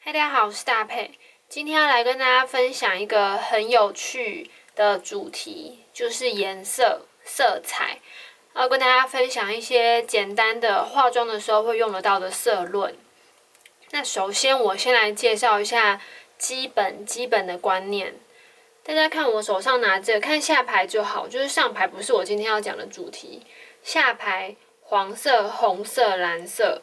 嗨，大家好，我是大佩。今天要来跟大家分享一个很有趣的主题，就是颜色、色彩。要跟大家分享一些简单的化妆的时候会用得到的色论。那首先，我先来介绍一下基本的观念。大家看我手上拿这个，看下排就好，就是上排不是我今天要讲的主题。下排黄色、红色、蓝色，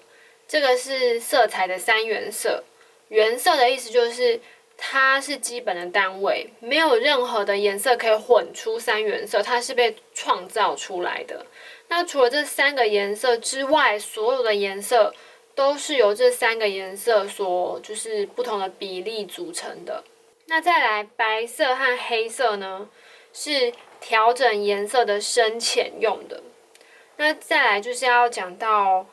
这个是色彩的三原色。原色的意思就是它是基本的单位，没有任何的颜色可以混出三原色，它是被创造出来的。那除了这三个颜色之外，所有的颜色都是由这三个颜色所就是不同的比例组成的。那再来白色和黑色呢，是调整颜色的深浅用的。那再来就是要讲到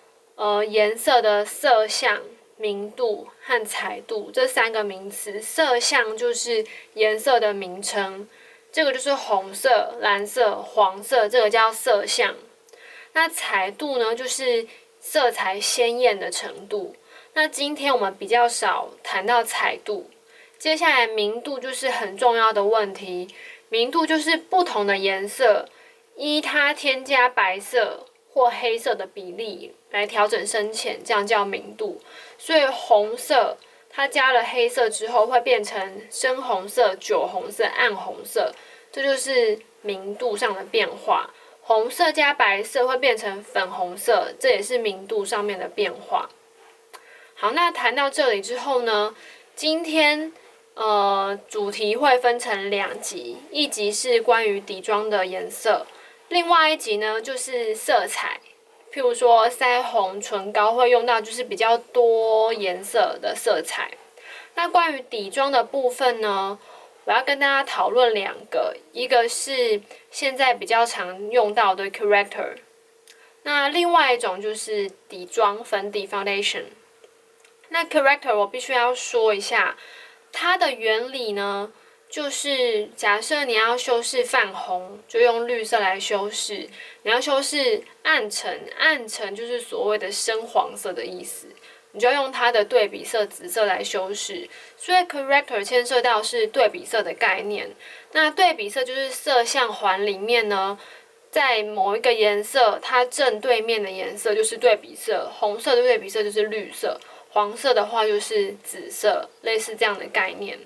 颜色的色相、明度和彩度这三个名词。色相就是颜色的名称，这个就是红色、蓝色、黄色，这个叫色相。那彩度呢，就是色彩鲜艳的程度。那今天我们比较少谈到彩度，接下来明度就是很重要的问题。明度就是不同的颜色依它添加白色或黑色的比例来调整深浅，这样叫明度。所以红色它加了黑色之后会变成深红色、酒红色、暗红色，这就是明度上的变化。红色加白色会变成粉红色，这也是明度上面的变化。好，那谈到这里之后呢，今天主题会分成两集，一集是关于底妆的颜色，另外一集呢就是色彩。譬如说腮红、唇膏会用到就是比较多颜色的色彩。那关于底妆的部分呢，我要跟大家讨论两个，一个是现在比较常用到的 corrector， 那另外一种就是底妆粉底 foundation。 那 corrector 我必须要说一下它的原理呢，就是假设你要修饰泛红，就用绿色来修饰；你要修饰暗沉，暗沉就是所谓的深黄色的意思，你就要用它的对比色紫色来修饰。所以 corrector 牵涉到是对比色的概念。那对比色就是色相环里面呢，在某一个颜色它正对面的颜色就是对比色，红色的对比色就是绿色，黄色的话就是紫色，类似这样的概念。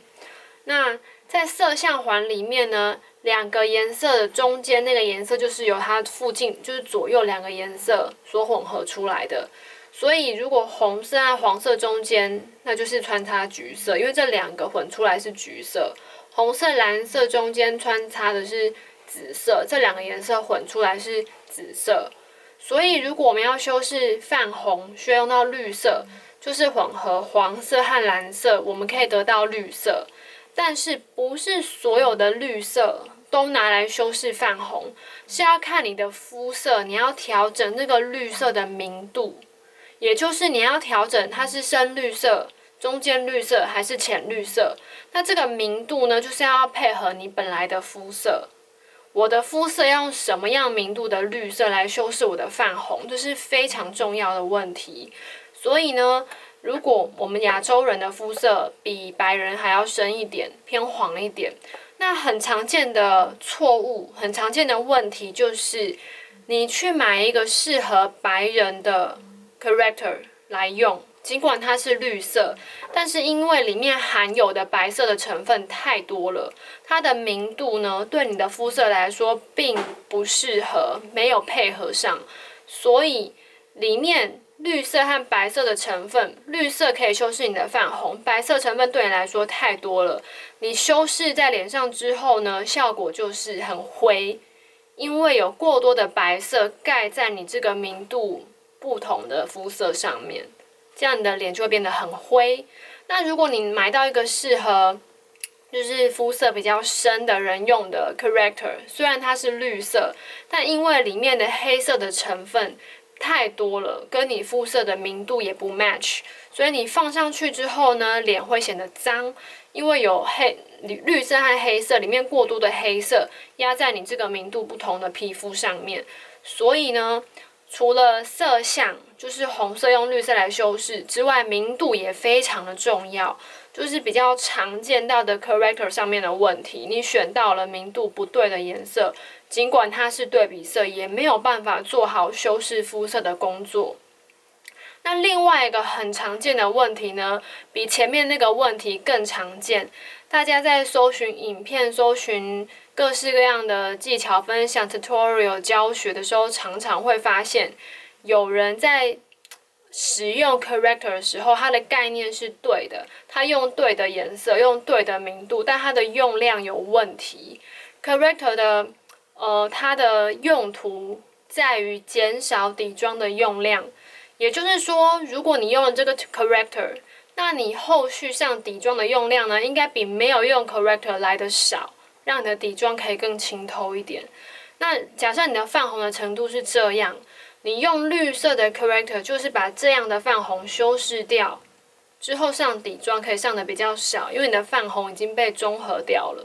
那在色相环里面呢，两个颜色的中间那个颜色就是由它附近就是左右两个颜色所混合出来的。所以如果红色和黄色中间，那就是穿插橘色，因为这两个混出来是橘色。红色、蓝色中间穿插的是紫色，这两个颜色混出来是紫色。所以如果我们要修饰泛红，需要用到绿色，就是混合黄色和蓝色，我们可以得到绿色。但是不是所有的绿色都拿来修饰泛红，是要看你的肤色，你要调整这个绿色的明度，也就是你要调整它是深绿色、中间绿色还是浅绿色。那这个明度呢，就是要配合你本来的肤色。我的肤色要用什么样明度的绿色来修饰我的泛红，这是非常重要的问题。所以呢，如果我们亚洲人的肤色比白人还要深一点，偏黄一点，那很常见的错误、很常见的问题就是，你去买一个适合白人的 corrector 来用，尽管它是绿色，但是因为里面含有的白色的成分太多了，它的明度呢，对你的肤色来说并不适合，没有配合上，所以里面绿色和白色的成分，绿色可以修饰你的泛红，白色成分对你来说太多了，你修饰在脸上之后呢，效果就是很灰，因为有过多的白色盖在你这个明度不同的肤色上面，这样你的脸就会变得很灰。那如果你买到一个适合就是肤色比较深的人用的 corrector， 虽然它是绿色，但因为里面的黑色的成分太多了，跟你肤色的明度也不 match， 所以你放上去之后呢，脸会显得脏，因为有绿色和黑色里面过多的黑色压在你这个明度不同的皮肤上面。所以呢，除了色相就是红色用绿色来修饰之外，明度也非常的重要。就是比较常见到的 corrector 上面的问题，你选到了明度不对的颜色，尽管它是对比色，也没有办法做好修饰肤色的工作。那另外一个很常见的问题呢，比前面那个问题更常见。大家在搜寻影片、搜寻各式各样的技巧分享、tutorial 教学的时候，常常会发现有人在使用 corrector 的时候，它的概念是对的，它用对的颜色，用对的明度，但它的用量有问题。corrector 的它的用途在于减少底妆的用量，也就是说，如果你用了这个 corrector， 那你后续上底妆的用量呢，应该比没有用 corrector 来的少，让你的底妆可以更清透一点。那假设你的泛红的程度是这样，你用绿色的 corrector 就是把这样的泛红修饰掉，之后上底妆可以上的比较少，因为你的泛红已经被中和掉了。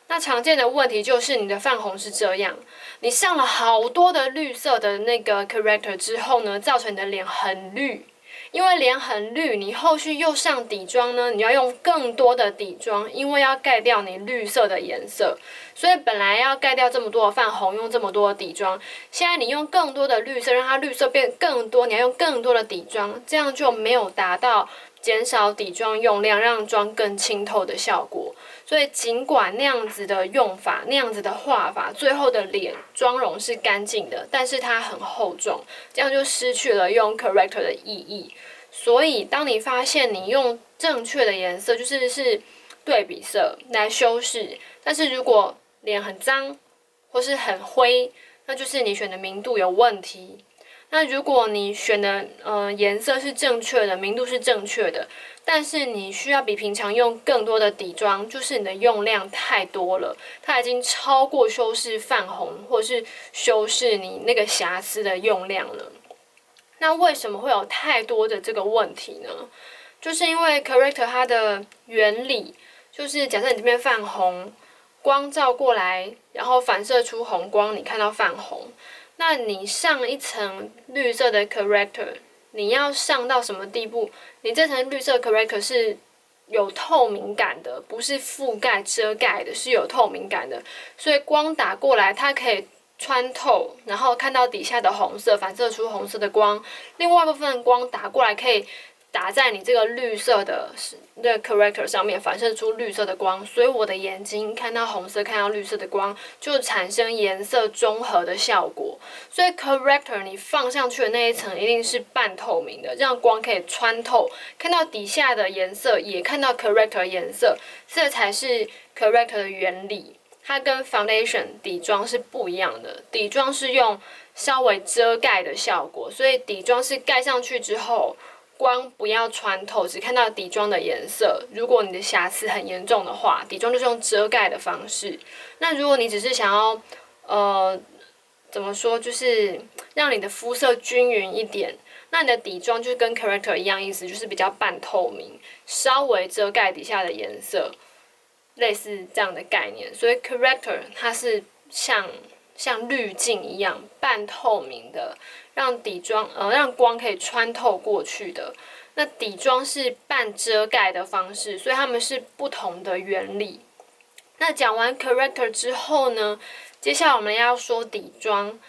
那常见的问题就是你的泛红是这样，你上了好多的绿色的那个 corrector 之后呢，造成你的脸很绿。因为脸很绿，你后续又上底妆呢，你要用更多的底妆，因为要盖掉你绿色的颜色，所以本来要盖掉这么多的泛红，用这么多的底妆，现在你用更多的绿色，让它绿色变更多，你要用更多的底妆，这样就没有达到减少底妆用量，让妆更清透的效果。所以尽管那样子的用法，那样子的画法，最后的脸妆容是干净的，但是它很厚重，这样就失去了用 corrector 的意义。所以当你发现你用正确的颜色，是对比色来修饰，但是如果脸很脏或是很灰，那就是你选的明度有问题。那如果你选的颜色是正确的，明度是正确的，但是你需要比平常用更多的底妆，就是你的用量太多了，它已经超过修饰泛红或是修饰你那个瑕疵的用量了。那为什么会有太多的这个问题呢？就是因为 corrector 它的原理就是假设你这边泛红，光照过来，然后反射出红光，你看到泛红。那你上一层绿色的 corrector， 你要上到什么地步？你这层绿色 corrector 是有透明感的，不是覆盖遮盖的，是有透明感的，所以光打过来，它可以穿透，然后看到底下的红色，反射出红色的光。另外一部分光打过来，可以打在你这个绿色的corrector 上面，反射出绿色的光，所以我的眼睛看到红色，看到绿色的光，就产生颜色中和的效果。所以 corrector 你放上去的那一层一定是半透明的，让光可以穿透，看到底下的颜色，也看到 corrector 颜色，这才是 corrector 的原理。它跟 foundation 底妆是不一样的，底妆是用稍微遮盖的效果，所以底妆是盖上去之后，光不要穿透，只看到底妆的颜色。如果你的瑕疵很严重的话，底妆就是用遮盖的方式。那如果你只是想要怎么说，就是让你的肤色均匀一点，那你的底妆就跟 corrector 一样意思，就是比较半透明，稍微遮盖底下的颜色，类似这样的概念。所以 corrector 它是像滤镜一样半透明的，让底妆让光可以穿透过去的。那底妆是半遮盖的方式，所以它们是不同的原理。那讲完 corrector 之后呢，接下来我们要说底妆。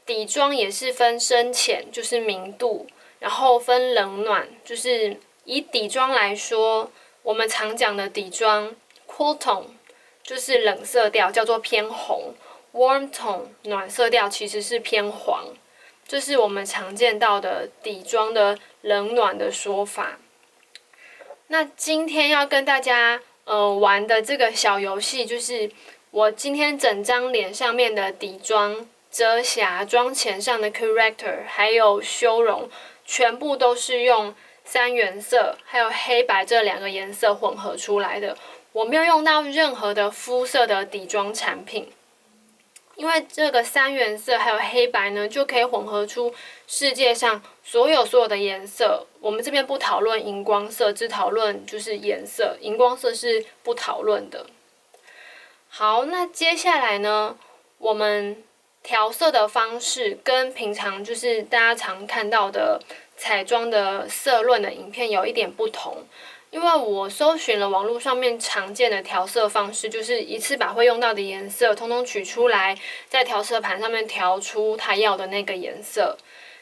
底妆也是分深浅，就是明度，然后分冷暖，就是以底妆来说，我们常讲的底妆 cool tone 就是冷色调，叫做偏红。warm tone 暖色调其实是偏黄，这是我们常见到的底妆的冷暖的说法。那今天要跟大家玩的这个小游戏，就是我今天整张脸上面的底妆、遮瑕、妆前上的 corrector 还有修容，全部都是用三原色还有黑白这两个颜色混合出来的，我没有用到任何的肤色的底妆产品。因为这个三原色还有黑白呢，就可以混合出世界上所有的颜色。我们这边不讨论荧光色，只讨论就是颜色，荧光色是不讨论的。好，那接下来呢，我们调色的方式跟平常就是大家常看到的彩妆的色论的影片有一点不同。因为我搜寻了网络上面常见的调色方式，就是一次把会用到的颜色通通取出来，在调色盘上面调出它要的那个颜色。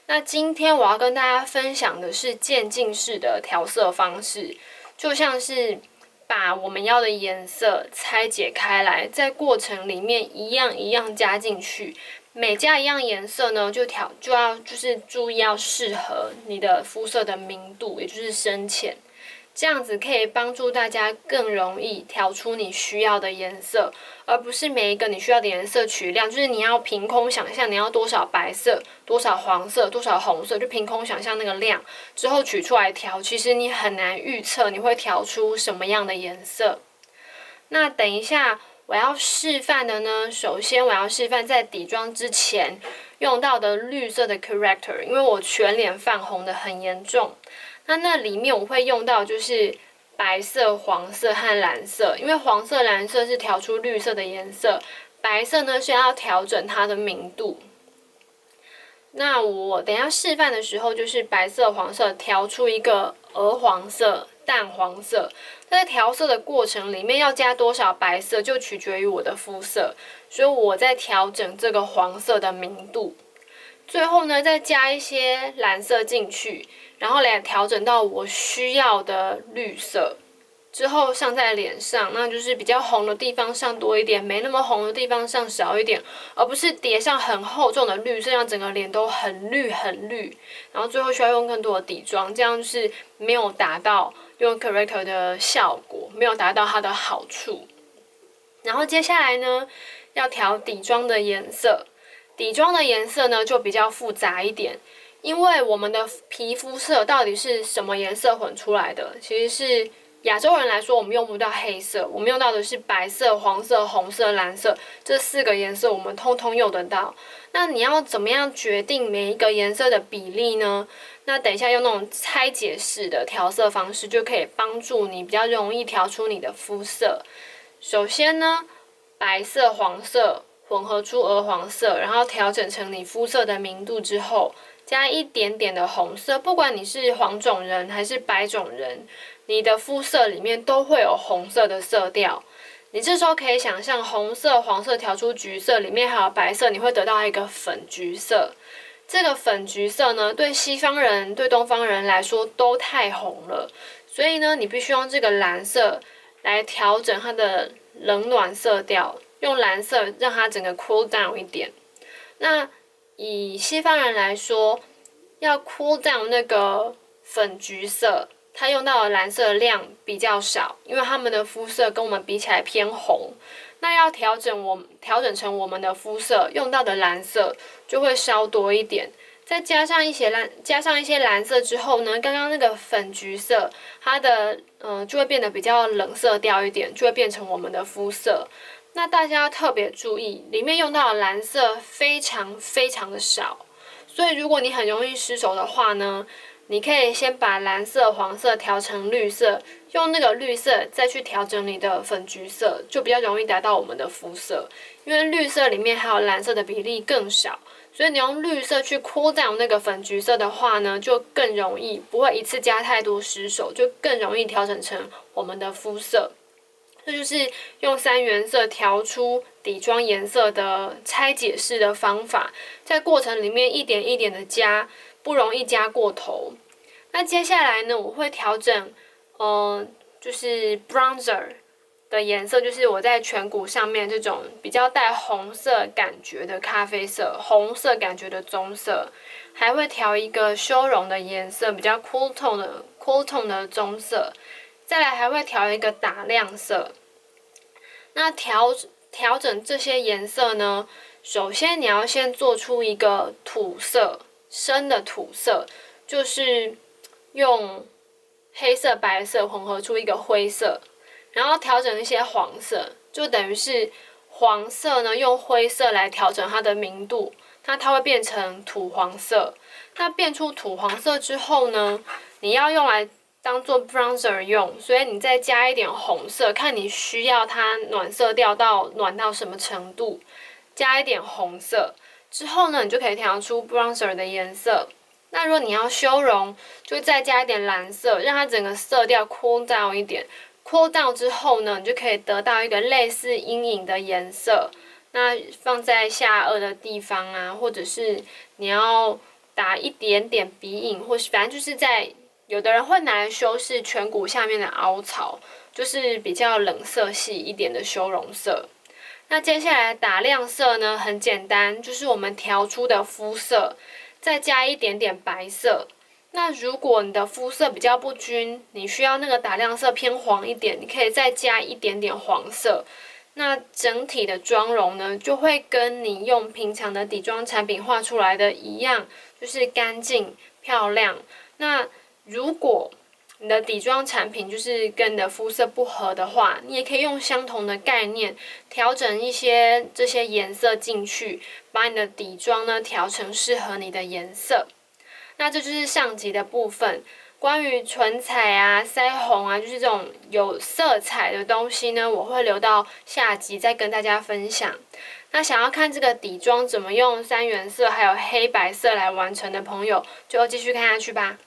那今天我要跟大家分享的是渐进式的调色方式，就像是把我们要的颜色拆解开来，在过程里面一样一样加进去。每加一样颜色呢，就是注意要适合你的肤色的明度，也就是深浅。这样子可以帮助大家更容易调出你需要的颜色，而不是每一个你需要的颜色取量，就是你要凭空想象你要多少白色、多少黄色、多少红色，就凭空想象那个量之后取出来调，其实你很难预测你会调出什么样的颜色。那等一下我要示范的呢，首先我要示范在底妆之前用到的绿色的 corrector， 因为我全脸泛红的很严重。那里面我会用到就是白色、黄色和蓝色，因为黄色、蓝色是调出绿色的颜色，白色呢是要调整它的明度。那我等一下示范的时候，就是白色、黄色调出一个鹅黄色、淡黄色。在调色的过程里面要加多少白色，就取决于我的肤色，所以我在调整这个黄色的明度。最后呢，再加一些蓝色进去，然后来调整到我需要的绿色，之后上在脸上，那就是比较红的地方上多一点，没那么红的地方上少一点，而不是叠上很厚重的绿色，让整个脸都很绿很绿，然后最后需要用更多的底妆，这样就是没有达到用 corrector 的效果，没有达到它的好处。然后接下来呢，要调底妆的颜色。底妆的颜色呢就比较复杂一点，因为我们的皮肤色到底是什么颜色混出来的？其实是亚洲人来说，我们用不到黑色，我们用到的是白色、黄色、红色、蓝色这4个颜色，我们通通用得到。那你要怎么样决定每一个颜色的比例呢？那等一下用那种拆解式的调色方式，就可以帮助你比较容易调出你的肤色。首先呢，白色、黄色混合出鹅黄色，然后调整成你肤色的明度之后，加一点点的红色。不管你是黄种人还是白种人，你的肤色里面都会有红色的色调。你这时候可以想象红色、黄色调出橘色，里面还有白色，你会得到一个粉橘色。这个粉橘色呢，对西方人、对东方人来说都太红了，所以呢，你必须用这个蓝色来调整它的冷暖色调。用蓝色让它整个 cool down 一点。那以西方人来说，要 cool down 那个粉橘色，它用到的蓝色量比较少，因为他们的肤色跟我们比起来偏红。那要调整成我们的肤色，用到的蓝色就会稍多一点。再加上一些蓝色之后呢，刚刚那个粉橘色，它的就会变得比较冷色调一点，就会变成我们的肤色。那大家要特别注意，里面用到的蓝色非常非常的少，所以如果你很容易失手的话呢，你可以先把蓝色、黄色调成绿色，用那个绿色再去调整你的粉橘色，就比较容易达到我们的肤色。因为绿色里面还有蓝色的比例更少，所以你用绿色去cool down那个粉橘色的话呢，就更容易，不会一次加太多失手，就更容易调整成我们的肤色。这就是用3原色调出底妆颜色的拆解式的方法，在过程里面一点一点的加，不容易加过头。那接下来呢，我会调整，就是 bronzer 的颜色，就是我在颧骨上面这种比较带红色感觉的咖啡色，红色感觉的棕色，还会调一个修容的颜色，比较 cool tone 的棕色。再来还会调一个打亮色。那调整这些颜色呢，首先你要先做出一个土色，深的土色，就是用黑色、白色混合出一个灰色，然后调整一些黄色，就等于是黄色呢用灰色来调整它的明度，那它会变成土黄色。那变出土黄色之后呢，你要用来当做 bronzer 用，所以你再加一点红色，看你需要它暖色调暖到什么程度，加一点红色，之后呢，你就可以调出 bronzer 的颜色。那如果你要修容，就再加一点蓝色，让它整个色调 cool down 一点。cool down 之后呢，你就可以得到一个类似阴影的颜色。那放在下颚的地方啊，或者是你要打一点点鼻影，或是反正就是在有的人会拿来修饰颧骨下面的凹槽，就是比较冷色系一点的修容色。那接下来打亮色呢，很简单，就是我们调出的肤色，再加一点点白色。那如果你的肤色比较不均，你需要那个打亮色偏黄一点，你可以再加一点点黄色。那整体的妆容呢，就会跟你用平常的底妆产品画出来的一样，就是干净漂亮。那如果你的底妆产品就是跟你的肤色不合的话，你也可以用相同的概念调整一些这些颜色进去，把你的底妆呢调成适合你的颜色。那这就是上集的部分。关于唇彩啊、腮红啊，就是这种有色彩的东西呢，我会留到下集再跟大家分享。那想要看这个底妆怎么用三原色还有黑白色来完成的朋友，就继续看下去吧。